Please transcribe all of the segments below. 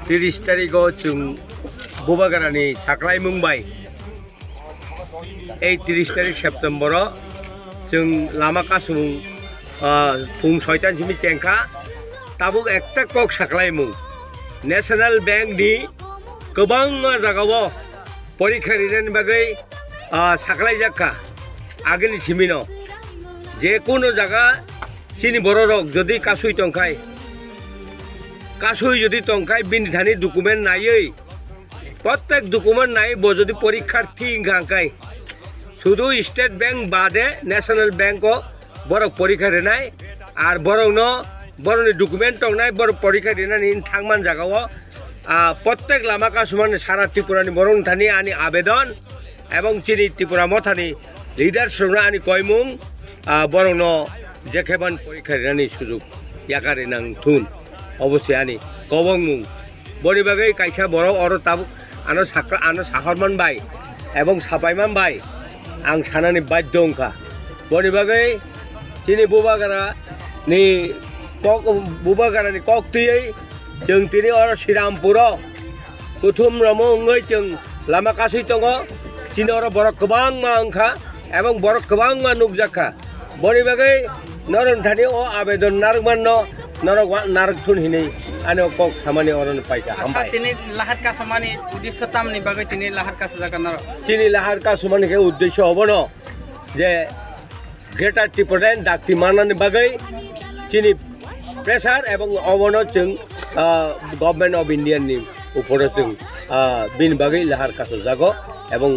Tiris tarik jung bubagarani saklai Mumbai. 30 tarik September jung lama kasung pung soitan simi cengka tabuk ekta kok saklai mung. National Bank di kebang jagawo porikha riren bagai saklai jakka ageni simino je kono jaga chini bororok jodi kasui tongkai kasui যদি টংকাই বিনধানি document নাইই প্রত্যেক document নাই যদি পরীক্ষার্থী গাঙ্কাই শুধু state bank বাদে national ব্যাংকও বড় পরীক্ষা রেনাই আর বরং বড়নি ডকুমেন্ট টং নাই বড় পরীক্ষা রেনানি থাংমান জায়গাও প্রত্যেক লামা কাসুমান সারা ত্রিপুরানি বরং থানি আনি আবেদন এবং চিনি ত্রিপুরা মথানি লিডার সঙ্গে আনি কয়মুং বরং যেখান পরীক্ষা রেনানি সুযোগ ইয়াকারে নাং থুন অবশ্যই আনি কবং মুং বনি বাগৈ কাইসা বড় অর তাবু আনো সাহরমান বাই এবং সাপাইমান বাই आं सानानि बाध्य अंखा बनि बागै चिनि बुबागारा नि कक बुबागारा नि कक तुयै जों तिनि अर श्रीरामपुर कुथुम रमंगै जों लामा कासै दङ चिनि अर बर गोबां मा अंखा एवं बर गोबां मा नुकजाखा बनि बागै नरनथानि अ आवेदन नारमान नरक नारक थुन हिनै आने कक सामानि अरन पाइका हामबाय तिनि लाहार का सामानि उद्देश्य तामनि बागै तिनि लाहार का जागा नर चिनि लाहार का सामानि के उद्देश्य हबनो जे ग्रेटर त्रिपुरा डाक्ति माननानि बागै चिनि प्रेसार एवं अबनो जों गभर्नमेंट अफ इंडिया नि ऊपर जों बिन बागै लाहार का जागो एवं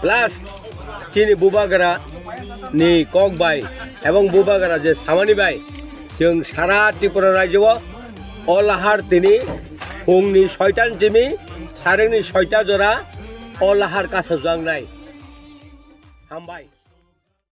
प्लस चिनि बुबागारा नि कक बाय एवं बुबागारा जे सामानि बाय जों सारा त्रिपुरा राज्योआव अलाहार तिनि फुंनि 6टान जिमि सारेंनि 6टा जरा अलाहार कासजांनाय हामबाय।